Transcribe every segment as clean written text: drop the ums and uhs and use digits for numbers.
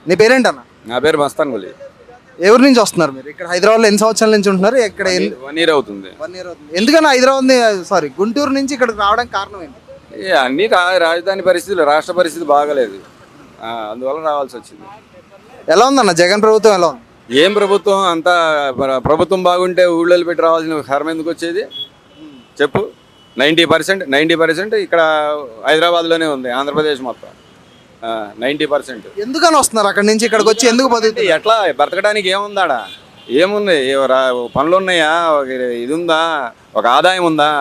నీ పేరేంటన్నా? నా పేరు మస్తాన్ గులి. ఎవరి నుంచి వస్తున్నారు మీరు? ఇక్కడ హైదరాబాద్లో ఎన్ని సంవత్సరాల నుంచి ఉంటున్నారు? ఇక్కడ 1 year అవుతుంది. 1 year అవుతుంది. ఎందుకన్నా హైదరాబాద్ గుంటూరు నుంచి ఇక్కడికి రావడానికి కారణం ఏంటి? అన్ని రాజధాని పరిస్థితులు, రాష్ట్ర పరిస్థితి బాగలేదు, అందువల్ల రావాల్సి వచ్చింది. ఎలా ఉందన్న జగన్ ప్రభుత్వం ఎలా ఉంది? ఏం ప్రభుత్వం, అంతా ప్రభుత్వం బాగుంటే ఊళ్ళో పెట్టి రావాల్సిన కర్మ ఎందుకు వచ్చేది చెప్పు. 90% ఇక్కడ హైదరాబాద్లోనే ఉంది, ఆంధ్రప్రదేశ్ మొత్తం 90%. ఎందుకని వస్తున్నారు అక్కడి నుంచి ఇక్కడికి వచ్చి? ఎందుకు బతుకుతారు? ఎట్లా బతకడానికి ఏముందాడా? ఏముంది? పనులు ఉన్నాయా? ఇది ఉందా? ఒక ఆదాయం ఉందా?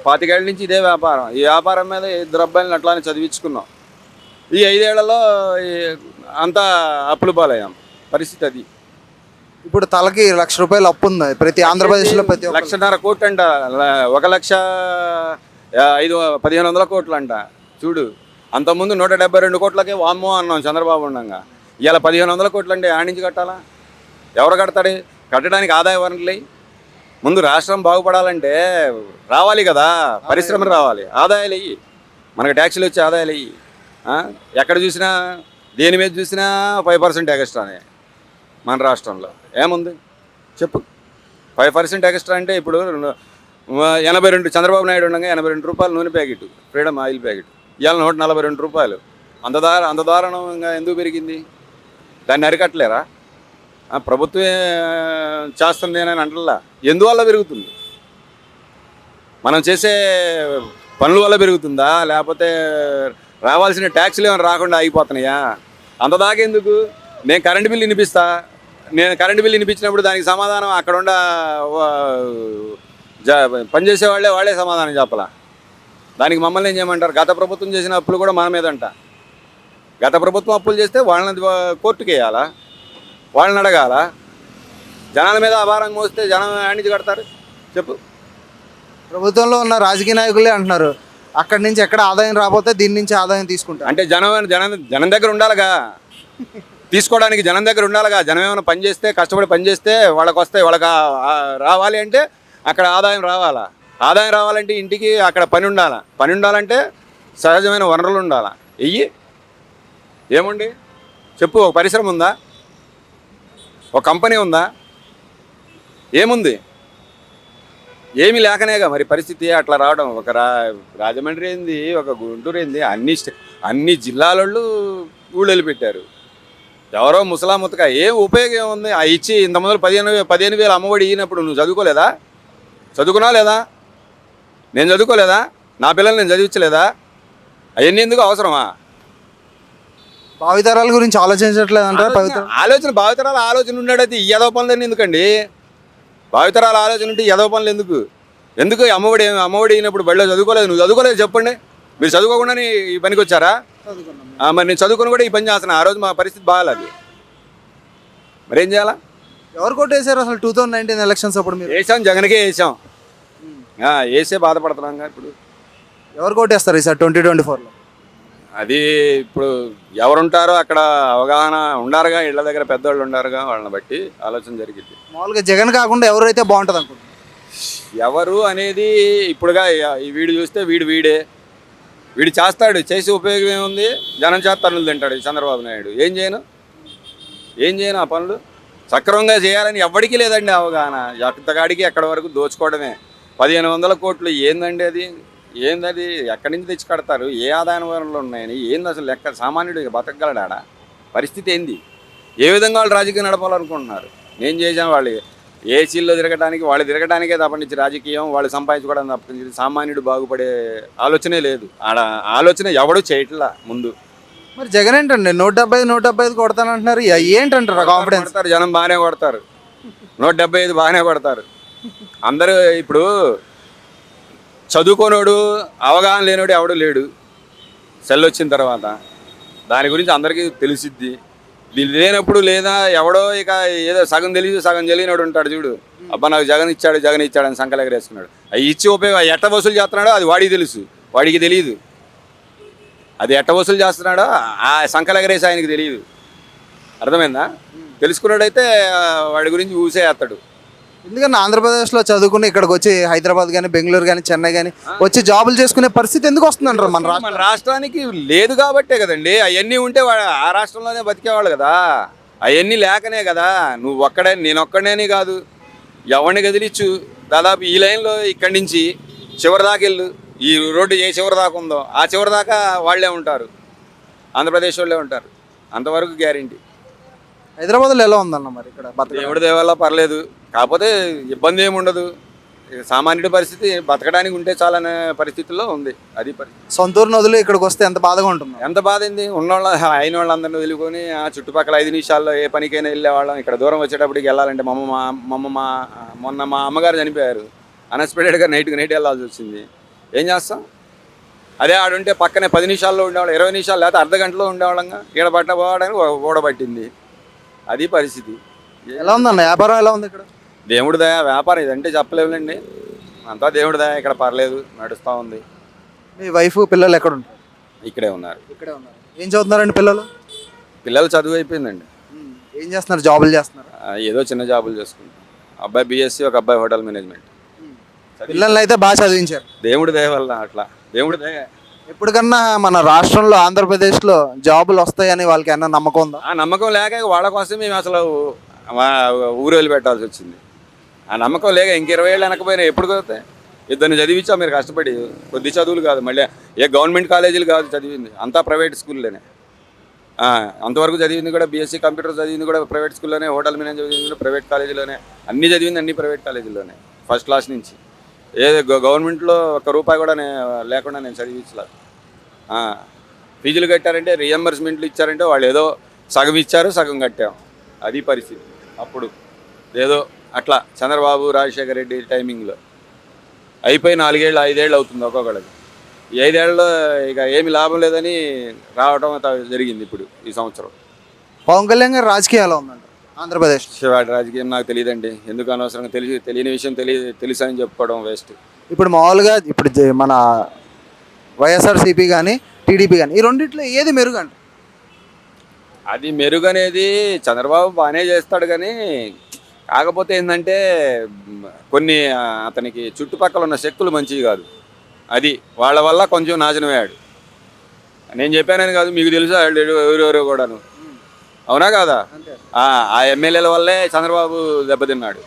25 ఏళ్ళ నుంచి ఇదే వ్యాపారం. ఈ వ్యాపారం మీద 2 అబ్బాయిలను అట్లానే చదివించుకున్నాం. ఈ 5 ఏళ్లలో అంతా అప్పులు పాలయ్యాం. పరిస్థితి అది. ఇప్పుడు తలకి ₹1,00,000 అప్పు ఉంది ప్రతి ఆంధ్రప్రదేశ్లో. 1,50,000 కోట్లు అంట, 1,15,000 కోట్లు అంట. చూడు, అంతకుముందు 172 కోట్లకే వామ్మో అన్నాం చంద్రబాబు ఉండగా. ఇవాళ 1,500 కోట్లు అంటే ఆడి నుంచి కట్టాలా? ఎవరు కడతాడు? కట్టడానికి ఆదాయ వనరులు ముందు రాష్ట్రం బాగుపడాలంటే రావాలి కదా, పరిశ్రమలు రావాలి, ఆదాయాలు అయ్యి, మనకు ట్యాక్సీలు వచ్చే ఆదాయాలు అయ్యి. ఎక్కడ చూసినా దేని మీద చూసినా 5% ఎక్స్ట్రానే మన రాష్ట్రంలో. ఏముంది చెప్పు? 5% ఎక్స్ట్రా అంటే ఇప్పుడు 82 చంద్రబాబు నాయుడు ఉండగా ₹82 నూనె ప్యాకెట్, ఫ్రీడమ్ ఆయిల్ ప్యాకెట్, ఇవాళ ₹142. అంత దారుణంగా ఎందుకు పెరిగింది? దాన్ని అరికట్టలేరా? ప్రభుత్వమే చేస్తుంది అని అంటల్లా. ఎందువల్ల పెరుగుతుంది? మనం చేసే పనుల వల్ల పెరుగుతుందా, లేకపోతే రావాల్సిన ట్యాక్సులు ఏమైనా రాకుండా ఆగిపోతున్నాయా? అంతదాకా ఎందుకు? నేను కరెంటు బిల్లు వినిపించినప్పుడు దానికి సమాధానం అక్కడ ఉన్న పనిచేసే వాళ్ళే సమాధానం చెప్పాలా. దానికి మమ్మల్ని ఏం చేయమంటారు? గత ప్రభుత్వం చేసిన అప్పులు కూడా మన మీద అంట. గత ప్రభుత్వం అప్పులు చేస్తే వాళ్ళని కోర్టుకు వేయాలా? వాళ్ళని అడగాల? జనాల మీద అభారం మోస్తే జనం ఆడి నుంచి కడతారు చెప్పు? ప్రభుత్వంలో ఉన్న రాజకీయ నాయకులే అంటున్నారు అక్కడి నుంచి ఎక్కడ ఆదాయం రాకపోతే దీని నుంచి ఆదాయం తీసుకుంటారు. అంటే జనం దగ్గర ఉండాలిగా, తీసుకోవడానికి జనం దగ్గర ఉండాలిగా. జనం ఏమైనా పని చేస్తే, కష్టపడి పని చేస్తే వాళ్ళకి వస్తాయి. వాళ్ళకి రావాలి అంటే అక్కడ ఆదాయం రావాలా? ఆదాయం రావాలంటే ఇంటికి అక్కడ పని ఉండాలా? పని ఉండాలంటే సహజమైన వనరులు ఉండాలా? ఏముండి చెప్పు? ఒక పరిశ్రమ ఉందా? ఒక కంపెనీ ఉందా? ఏముంది? ఏమీ లేకనేగా మరి పరిస్థితి అట్లా రావడం. ఒక రాజమండ్రి ఏంది, ఒక గుంటూరు ఏంది, అన్ని జిల్లాలలో ఊళ్ళో పెట్టారు. ఎవరో ముసలాముతక ఏం ఉపయోగం ఏముంది? ఆ ఇచ్చి ఇంతమంది 15,000 అమ్మఒడి ఇచ్చినప్పుడు నువ్వు చదువుకోలేదా? చదువుకున్నా లేదా? నేను చదువుకోలేదా? నా పిల్లల్ని నేను చదివించలేదా? అవన్నీ ఎందుకు అవసరమా? భావితరాల గురించి ఆలోచించట్లేదు అంటారు. భావితరాల ఆలోచన ఉండేది ఈ ఎదవ పనులు ఎందుకండి? భావితరాల ఆలోచన ఉంటే ఎదవ పనులు ఎందుకు? అమ్మఒడి అయినప్పుడు బడిలో చదువుకోలేదు, నువ్వు చదువుకోలేదు చెప్పండి. మీరు చదువుకోకుండానే ఈ పనికి వచ్చారా? మరి నేను చదువుకుని కూడా ఈ పని చేస్తున్నా. ఆ రోజు మా పరిస్థితి బాగాలేదు, మరి ఏం చేయాలా? ఎవరు కొట్టేశారు అసలు 2019 ఎలక్షన్స్ అప్పుడు? మీరు వేసాం, జగన్కే వేసాం. వేసే బాధపడుతున్నాం. ఇప్పుడు ఎవరు కొట్టేస్తారు ఈసారి 2024లో? అది ఇప్పుడు ఎవరుంటారో అక్కడ అవగాహన ఉండారుగా, ఇళ్ళ దగ్గర పెద్దవాళ్ళు ఉండారుగా, వాళ్ళని బట్టి ఆలోచన జరిగింది. మామూలుగా జగన్ కాకుండా ఎవరైతే బాగుంటుంది అనుకుంటున్నారు? ఎవరు అనేది ఇప్పుడుగా వీడు చూస్తే వీడు చేస్తాడు, చేసి ఉపయోగం ఏముంది? జనం చేత తన్నులు తింటాడు చంద్రబాబు నాయుడు. ఏం చేయను ఆ పనులు సక్రమంగా చేయాలని ఎవరికీ లేదండి అవగాహన. ఎక్కడికి ఎక్కడి వరకు దోచుకోవడమే. 1,500 కోట్లు ఏందండి అది? ఎక్కడి నుంచి తెచ్చి కడతారు? ఏ ఆదాయ వనరులు ఉన్నాయని ఏంది అసలు లెక్క? సామాన్యుడు బతకగలడా? పరిస్థితి ఏంది? ఏ విధంగా వాళ్ళు రాజకీయం నడపాలనుకుంటున్నారు? నేను చేశాను. వాళ్ళు ఏసీల్లో వాళ్ళు తిరగడానికే తప్పనించి రాజకీయం, వాళ్ళు సంపాదించుకోవడానికి తప్పనించి సామాన్యుడు బాగుపడే ఆలోచనే లేదు. ఆలోచన ఎవడూ చేయట్లా ముందు. మరి జగన్ ఏంటండి 175 కొడతానంటున్నారు, ఏంటంటారు కాన్ఫిడెన్స్? కొడతారు, జనం బాగానే కొడతారు. 175 బాగానే కొడతారు అందరూ. ఇప్పుడు చదువుకోనోడు, అవగాహన లేనోడు ఎవడు లేడు. సెల్ వచ్చిన తర్వాత దాని గురించి అందరికీ తెలిసిద్ది. వీళ్ళు లేనప్పుడు లేదా ఎవడో ఇక ఏదో సగం తెలియదు సగం తెలియనోడు ఉంటాడు చూడు. అబ్బా నాకు జగన్ ఇచ్చాడు అని సంకలు ఎగరేసుకున్నాడు. అవి ఇచ్చి ఉపయోగం ఎట్ట వసూలు చేస్తున్నాడో అది వాడికి తెలుసు, వాడికి తెలియదు. అది ఎట్ట వసూలు చేస్తున్నాడో ఆ సంకలు ఎగరేసి ఆయనకి తెలియదు. అర్థమైందా? తెలుసుకున్నాడైతే వాడి గురించి ఊసేస్తాడు. ఎందుకన్నా ఆంధ్రప్రదేశ్లో చదువుకుని ఇక్కడికి వచ్చి హైదరాబాద్ కానీ బెంగళూరు కానీ చెన్నై కానీ వచ్చి జాబులు చేసుకునే పరిస్థితి ఎందుకు వస్తుందంటారు మన రాష్ట్రం? మన రాష్ట్రానికి లేదు కాబట్టే కదండి. అవన్నీ ఉంటే ఆ రాష్ట్రంలోనే బతికేవాళ్ళు కదా. అవన్నీ లేకనే కదా. నువ్వు ఒక్కడే నేను ఒక్కడేని కాదు, ఎవరిని కదిలిచ్చు. దాదాపు ఈ లైన్లో ఇక్కడి నుంచి చివరి దాకా వెళ్ళు, ఈ రోడ్డు ఏ చివరి దాకా ఉందో ఆ చివరి దాకా వాళ్ళే ఉంటారు, ఆంధ్రప్రదేశ్ వాళ్ళే ఉంటారు. అంతవరకు గ్యారెంటీ. హైదరాబాద్లో ఎలా ఉందన్న మరి ఇక్కడ బతకడం? దేవుడి దేవల్ల పర్లేదు, కాకపోతే ఇబ్బంది ఏమి ఉండదు. సామాన్యుడి పరిస్థితి బతకడానికి ఉంటే చాలనే పరిస్థితుల్లో ఉంది. అది పరిస్థితి. సొంతూరు నదులు ఇక్కడికి వస్తే ఎంత బాధగా ఉంటుంది? ఎంత బాధ అయింది. ఉన్నోళ్ళ అయిన వాళ్ళందరినీ వదులుకొని ఆ చుట్టుపక్కల 5 నిమిషాల్లో ఏ పనికైనా వెళ్ళేవాళ్ళం. ఇక్కడ దూరం వచ్చేటప్పటికి వెళ్ళాలంటే మొన్న మా అమ్మగారు చనిపోయారు. అన్ఎక్స్పెక్టెడ్గా నైట్కి నైట్ వెళ్ళాల్సి వచ్చింది. ఏం చేస్తాం? అదే ఆడుంటే పక్కనే 10 నిమిషాల్లో ఉండేవాళ్ళం, 20 నిమిషాలు లేకపోతే అర్ధ గంటలో ఉండేవాళ్ళంగా. ఈడ పట్ట పోవడానికి ఓడబట్టింది. అది పరిస్థితి. ఎలా ఉందన్న వ్యాపారం ఎలా ఉంది ఇక్కడ? దేవుడి దయ. వ్యాపారం ఇదంటే చెప్పలేములేండి, అంతా దేవుడి దయ. ఇక్కడ పర్లేదు, నడుస్తూ ఉంది. మీ వైఫ్ పిల్లలు ఎక్కడ ఉంటారు? ఇక్కడే ఉన్నారు. ఇక్కడే ఉన్నారు. ఏం చదువుతున్నారండి పిల్లలు? పిల్లలు చదువు అయిపోయిందండి. ఏం చేస్తున్నారు? జాబులు చేస్తున్నారు? ఏదో చిన్న జాబులు చేసుకుంటాం. అబ్బాయి బీఎస్సీ, ఒక అబ్బాయి హోటల్ మేనేజ్మెంట్. పిల్లల్ని అయితే బాగా చదివించారు. దేవుడి దయ వల్ల అట్లా. దేవుడి దయ. ఎప్పటికన్నా మన రాష్ట్రంలో ఆంధ్రప్రదేశ్లో జాబులు వస్తాయని వాళ్ళకి ఏమన్నా నమ్మకం ఉందా? ఆ నమ్మకం లేక వాళ్ళ కోసం మేము అసలు ఊరు వదిలిపెట్టాల్సి వచ్చింది. ఆ నమ్మకం లేక ఇంక 20 ఏళ్ళు వెనకపోయినా ఎప్పుడు కుదురుతాయి? ఇద్దరిని చదివించాం మీరు కష్టపడి. కొద్ది చదువులు కాదు, మళ్ళీ ఏ గవర్నమెంట్ కాలేజీలు కాదు చదివింది, అంతా ప్రైవేట్ స్కూల్లోనే. అంతవరకు చదివింది కూడా బీఎస్సీ కంప్యూటర్ చదివింది కూడా ప్రైవేట్ స్కూల్లోనే, హోటల్ మేనేజ్ చదివింది కూడా ప్రైవేట్ కాలేజీలోనే, అన్నీ చదివింది అన్ని ప్రైవేట్ కాలేజీలోనే ఫస్ట్ క్లాస్ నుంచి. ఏదో గవర్నమెంట్లో ₹1 కూడా లేకుండా నేను చదివించలేదు. ఫీజులు కట్టారంటే రియంబర్స్మెంట్లు ఇచ్చారంటే వాళ్ళు ఏదో సగం ఇచ్చారు, సగం కట్టాం. అది పరిస్థితి. అప్పుడు ఏదో అట్లా చంద్రబాబు రాజశేఖర రెడ్డి టైమింగ్లో అయిపోయి 4 ఏళ్ళు 5 ఏళ్ళు అవుతుంది ఒక్కొక్కడికి. ఈ 5 ఏళ్ళలో ఇక ఏమి లాభం లేదని రావడం జరిగింది ఇప్పుడు ఈ సంవత్సరం. పవన్ కళ్యాణ్ గారి రాజకీయం ఎలా ఉందంట ఆంధ్రప్రదేశ్? వాడి రాజకీయం నాకు తెలియదండి. ఎందుకు అనవసరంగా తెలియని విషయం తెలుసు అని చెప్పుకోవడం వేస్ట్. ఇప్పుడు మామూలుగా ఇప్పుడు మన వైఎస్ఆర్సీపీ కానీ టీడీపీ కానీ ఈ రెండిట్లో ఏది మెరుగంట? అది మెరుగనేది చంద్రబాబు బాగానే చేస్తాడు, కానీ కాకపోతే ఏంటంటే కొన్ని అతనికి చుట్టుపక్కల ఉన్న శక్తులు మంచివి కాదు. అది వాళ్ళ వల్ల కొంచెం నాశనమయ్యాడు. నేను చెప్పానని కాదు, మీకు తెలుసా ఎవరెవరో కూడాను. అవునా కాదా? ఆ ఎమ్మెల్యేల వల్లే చంద్రబాబు దెబ్బతిన్నాడు.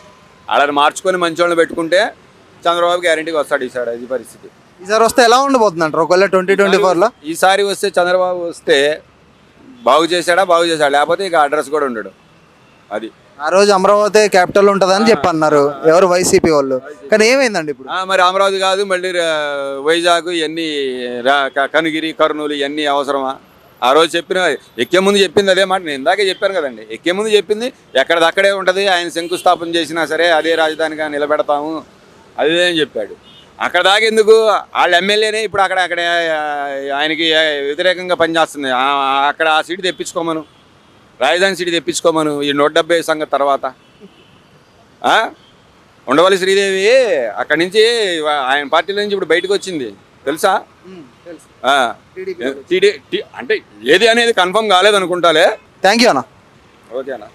వాళ్ళని మార్చుకొని మంచి వాళ్ళని పెట్టుకుంటే చంద్రబాబు గ్యారెంటీగా వస్తాడు ఈసారి. అది పరిస్థితి. ఈసారి వస్తే ఎలా ఉండబోతుంది అంటారు ఒకవేళ 2024లో? ఈసారి వస్తే చంద్రబాబు వస్తే బాగు చేశాడా? బాగు చేశాడు. లేకపోతే ఇక అడ్రస్ కూడా ఉండడు. అది ఆ రోజు అమరావతి క్యాపిటల్ ఉంటుందని చెప్పి అన్నారు ఎవరు? వైసీపీ వాళ్ళు. కానీ ఏమైందండి ఇప్పుడు? మరి అమరావతి కాదు, మళ్ళీ వైజాగ్ ఇవన్నీ కనుగిరి, కర్నూలు ఇవన్నీ అవసరమా? ఆ రోజు ఎక్కే ముందు చెప్పింది అదే మాట. నేను ఇందాకే చెప్పాను కదండి, ఎక్కే ముందు చెప్పింది ఎక్కడదక్కడే ఉంటుంది. ఆయన శంకుస్థాపన చేసినా సరే అదే రాజధానిగా నిలబెడతాము అదే అని చెప్పాడు. అక్కడ దాకా ఎందుకు? వాళ్ళ ఎమ్మెల్యేనే ఇప్పుడు అక్కడే ఆయనకి వ్యతిరేకంగా పనిచేస్తుంది. అక్కడ ఆ సీటు తెప్పించుకోమను, రాజధాని సీటు తెప్పించుకోమను. ఈ 170 సంగతి తర్వాత. ఉండవల్లి శ్రీదేవి అక్కడి నుంచి ఆయన పార్టీలో నుంచి ఇప్పుడు బయటకు వచ్చింది తెలుసా? అంటే ఏది అనేది కన్ఫర్మ్ కాలేదు అనుకుంటాలే. థ్యాంక్ యూ అన్న. ఓకే అన్న.